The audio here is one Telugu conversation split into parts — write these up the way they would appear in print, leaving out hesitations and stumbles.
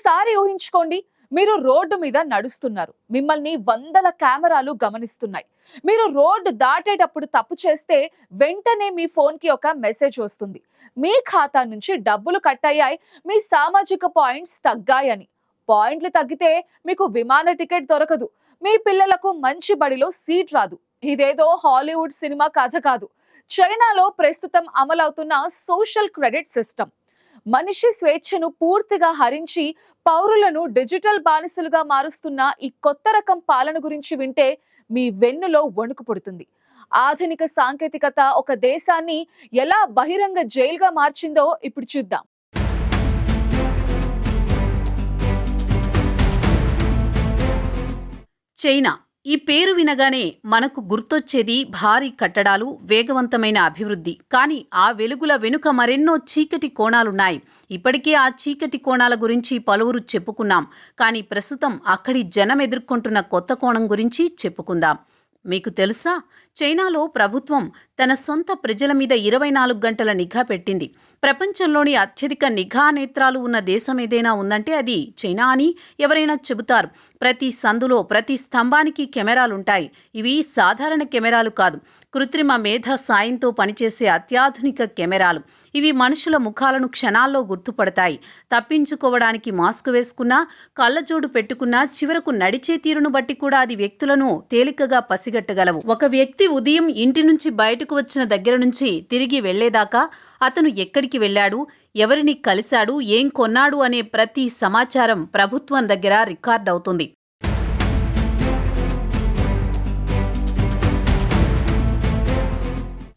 ఒక్కసారి ఊహించుకోండి, మీరు రోడ్డు మీద నడుస్తున్నారు, మిమ్మల్ని వందల కెమెరాలు గమనిస్తున్నాయి. మీరు రోడ్డు దాటేటప్పుడు తప్పు చేస్తే వెంటనే మీ ఫోన్కి ఒక మెసేజ్ వస్తుంది, మీ ఖాతా నుంచి డబ్బులు కట్ అయ్యాయి, మీ సామాజిక పాయింట్స్ తగ్గాయని. పాయింట్లు తగ్గితే మీకు విమాన టికెట్ దొరకదు, మీ పిల్లలకు మంచి బడిలో సీట్ రాదు. ఇదేదో హాలీవుడ్ సినిమా కథ కాదు. చైనాలో ప్రస్తుతం అమలవుతున్న సోషల్ క్రెడిట్ సిస్టమ్ మనిషి స్వేచ్ఛను పూర్తిగా హరించి పౌరులను డిజిటల్ బానిసలుగా మారుస్తున్న ఈ కొత్త రకం పాలన గురించి వింటే మీ వెన్నులో వణుకు పుడుతుంది. ఆధునిక సాంకేతికత ఒక దేశాన్ని ఎలా బహిరంగ జైలుగా మార్చిందో ఇప్పుడు చూద్దాం. చైనా ఈ పేరు వినగానే మనకు గుర్తొచ్చేది భారీ కట్టడాలు, వేగవంతమైన అభివృద్ధి. కానీ ఆ వెలుగుల వెనుక మరెన్నో చీకటి కోణాలున్నాయి. ఇప్పటికే ఆ చీకటి కోణాల గురించి పలువురు చెప్పుకున్నాం. కానీ ప్రస్తుతం అక్కడి జనం ఎదుర్కొంటున్న కొత్త కోణం గురించి చెప్పుకుందాం. మీకు తెలుసా, చైనాలో ప్రభుత్వం తన సొంత ప్రజల మీద 24 గంటల నిఘా పెట్టింది. ప్రపంచంలోని అత్యధిక నిఘా నేత్రాలు ఉన్న దేశం ఏదైనా ఉందంటే అది చైనా అని ఎవరైనా చెబుతారు. ప్రతి సందులో, ప్రతి స్తంభానికి కెమెరాలుంటాయి. ఇవి సాధారణ కెమెరాలు కాదు, కృత్రిమ మేధ సాయంతో పనిచేసే అత్యాధునిక కెమెరాలు. ఇవి మనుషుల ముఖాలను క్షణాల్లో గుర్తుపడతాయి. తప్పించుకోవడానికి మాస్క్ వేసుకున్నా, కళ్ళజోడు పెట్టుకున్నా, చివరకు నడిచే తీరును బట్టి కూడా అది వ్యక్తులను తేలికగా పసిగట్టగలవు. ఒక వ్యక్తి ఉదయం ఇంటి నుంచి బయటకు వచ్చిన దగ్గర నుంచి తిరిగి వెళ్లేదాకా అతను ఎక్కడికి వెళ్ళాడు, ఎవరిని కలిశాడు, ఏం కొన్నాడు అనే ప్రతి సమాచారం ప్రభుత్వం దగ్గర రికార్డ్ అవుతుంది.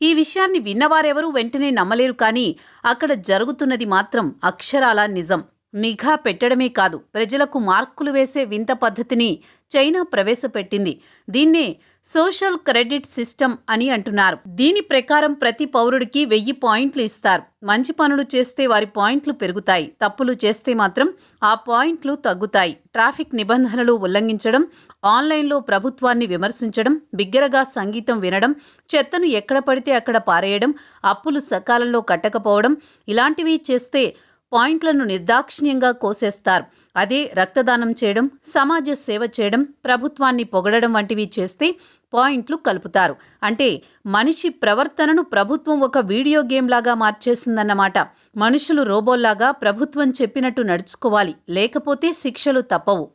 ఈ విషయాన్ని విన్నవారెవరూ వెంటనే నమ్మలేరు. కానీ అక్కడ జరుగుతున్నది మాత్రం అక్షరాల నిజం. నిఘా పెట్టడమే కాదు, ప్రజలకు మార్కులు వేసే వింత పద్ధతిని చైనా ప్రవేశపెట్టింది. దీన్నే సోషల్ క్రెడిట్ సిస్టమ్ అని అంటున్నారు. దీని ప్రకారం ప్రతి పౌరుడికి 1000 పాయింట్లు ఇస్తారు. మంచి పనులు చేస్తే వారి పాయింట్లు పెరుగుతాయి, తప్పులు చేస్తే మాత్రం ఆ పాయింట్లు తగ్గుతాయి. ట్రాఫిక్ నిబంధనలు ఉల్లంఘించడం, ఆన్లైన్లో ప్రభుత్వాన్ని విమర్శించడం, బిగ్గరగా సంగీతం వినడం, చెత్తను ఎక్కడ పడితే అక్కడ పారేయడం, అప్పులు సకాలంలో కట్టకపోవడం, ఇలాంటివి చేస్తే పాయింట్లను నిర్దాక్షిణ్యంగా కోసేస్తారు. అదే రక్తదానం చేయడం, సమాజ సేవ చేయడం, ప్రభుత్వాన్ని పొగడడం వంటివి చేస్తే పాయింట్లు కలుపుతారు. అంటే మనిషి ప్రవర్తనను ప్రభుత్వం ఒక వీడియో గేమ్ లాగా మార్చేసిందన్నమాట. మనుషులు రోబోల్లాగా ప్రభుత్వం చెప్పినట్టు నడుచుకోవాలి, లేకపోతే శిక్షలు తప్పవు.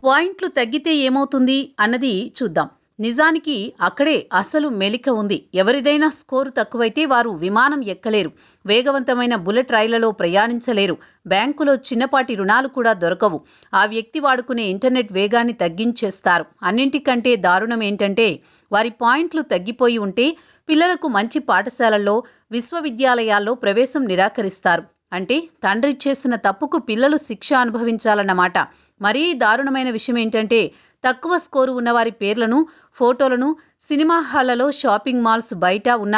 పాయింట్లు తగ్గితే ఏమవుతుంది అన్నది చూద్దాం. నిజానికి అక్కడే అసలు మెలిక ఉంది. ఎవరిదైనా స్కోరు తక్కువైతే వారు విమానం ఎక్కలేరు, వేగవంతమైన బుల్లెట్ రైళ్లలో ప్రయాణించలేరు, బ్యాంకులో చిన్నపాటి రుణాలు కూడా దొరకవు. ఆ వ్యక్తి వాడుకునే ఇంటర్నెట్ వేగాన్ని తగ్గించేస్తారు. అన్నింటికంటే దారుణం ఏంటంటే, వారి పాయింట్లు తగ్గిపోయి ఉంటే పిల్లలకు మంచి పాఠశాలల్లో, విశ్వవిద్యాలయాల్లో ప్రవేశం నిరాకరిస్తారు. అంటే తండ్రి చేసిన తప్పుకు పిల్లలు శిక్ష అనుభవించాలన్నమాట. మరీ దారుణమైన విషయం ఏంటంటే, తక్కువ స్కోరు ఉన్నవారి పేర్లను, ఫోటోలను సినిమా హాళ్లలో, షాపింగ్ మాల్స్ బయట ఉన్న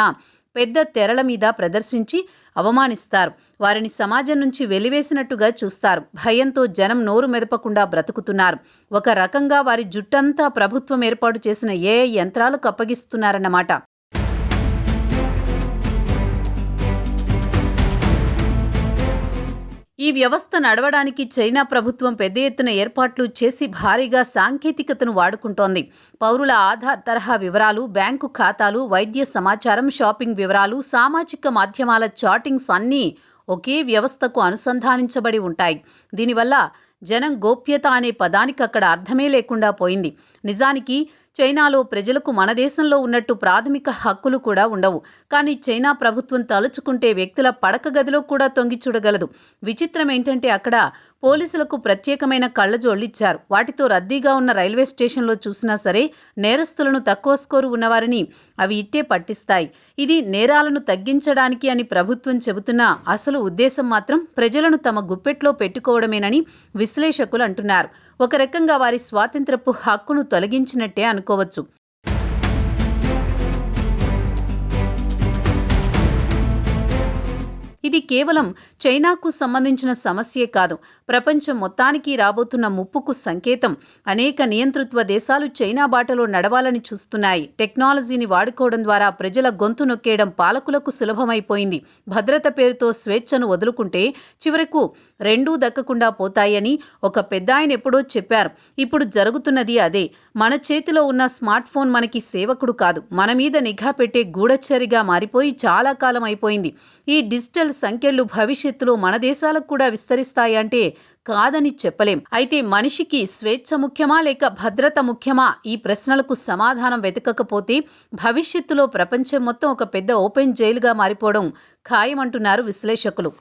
పెద్ద తెరల మీద ప్రదర్శించి అవమానిస్తారు. వారిని సమాజం నుంచి వెలివేసినట్టుగా చూస్తారు. భయంతో జనం నోరు మెదపకుండా బ్రతుకుతున్నారు. ఒక రకంగా వారి జుట్టంతా ప్రభుత్వం ఏర్పాటు చేసిన AI యంత్రాలకు అప్పగిస్తున్నారన్నమాట. ఈ వ్యవస్థ నడవడానికి చైనా ప్రభుత్వం పెద్ద ఎత్తున ఏర్పాట్లు చేసి భారీగా సాంకేతికతను వాడుకుంటోంది. పౌరుల ఆధార్ తరహా వివరాలు, బ్యాంకు ఖాతాలు, వైద్య సమాచారం, షాపింగ్ వివరాలు, సామాజిక మాధ్యమాల చాటింగ్స్ అన్నీ ఒకే వ్యవస్థకు అనుసంధానించబడి ఉంటాయి. దీనివల్ల జనం గోప్యత అనే పదానికి అక్కడ అర్థమే లేకుండా పోయింది. నిజానికి చైనాలో ప్రజలకు మన దేశంలో ఉన్నట్టు ప్రాథమిక హక్కులు కూడా ఉండవు. కానీ చైనా ప్రభుత్వం తలుచుకుంటే వ్యక్తుల పడక గదిలో కూడా తొంగి చూడగలదు. విచిత్రం ఏంటంటే, అక్కడ పోలీసులకు ప్రత్యేకమైన కళ్ళజోళ్ళిచ్చారు. వాటితో రద్దీగా ఉన్న రైల్వే స్టేషన్లో చూసినా సరే నేరస్తులను, తక్కువ స్కోరు ఉన్నవారిని అవి ఇట్టే పట్టిస్తాయి. ఇది నేరాలను తగ్గించడానికి అని ప్రభుత్వం చెబుతున్న అసలు ఉద్దేశం మాత్రం ప్రజలను తమ గుప్పెట్లో పెట్టుకోవడమేనని విశ్లేషకులు అంటున్నారు. ఒక రకంగా వారి స్వాతంత్రపు హక్కును తొలగించినట్టే అనుకోవచ్చు. ఇది కేవలం చైనాకు సంబంధించిన సమస్యే కాదు, ప్రపంచం మొత్తానికి రాబోతున్న ముప్పుకు సంకేతం. అనేక నియంతృత్వ దేశాలు చైనా బాటలో నడవాలని చూస్తున్నాయి. టెక్నాలజీని వాడుకోవడం ద్వారా ప్రజల గొంతు నొక్కేయడం పాలకులకు సులభమైపోయింది. భద్రత పేరుతో స్వేచ్ఛను వదులుకుంటే చివరకు రెండూ దక్కకుండా పోతాయని ఒక పెద్దాయన ఎప్పుడో చెప్పారు. ఇప్పుడు జరుగుతున్నది అదే. మన చేతిలో ఉన్న స్మార్ట్ ఫోన్ మనకి సేవకుడు కాదు, మన మీద నిఘా పెట్టే గూఢచరిగా మారిపోయి చాలా కాలం అయిపోయింది. ఈ డిజిటల్ సంఖ్యలు భవిష్యత్తులో మన దేశాలకు కూడా విస్తరిస్తాయంటే కాదని చెప్పలేం. అయితే మనిషికి స్వేచ్ఛ ముఖ్యమా లేక భద్రత ముఖ్యమా? ఈ ప్రశ్నలకు సమాధానం వెతకకపోతే భవిష్యత్తులో ప్రపంచం మొత్తం ఒక పెద్ద ఓపెన్ జైలుగా మారిపోవడం ఖాయమంటున్నారు విశ్లేషకులు.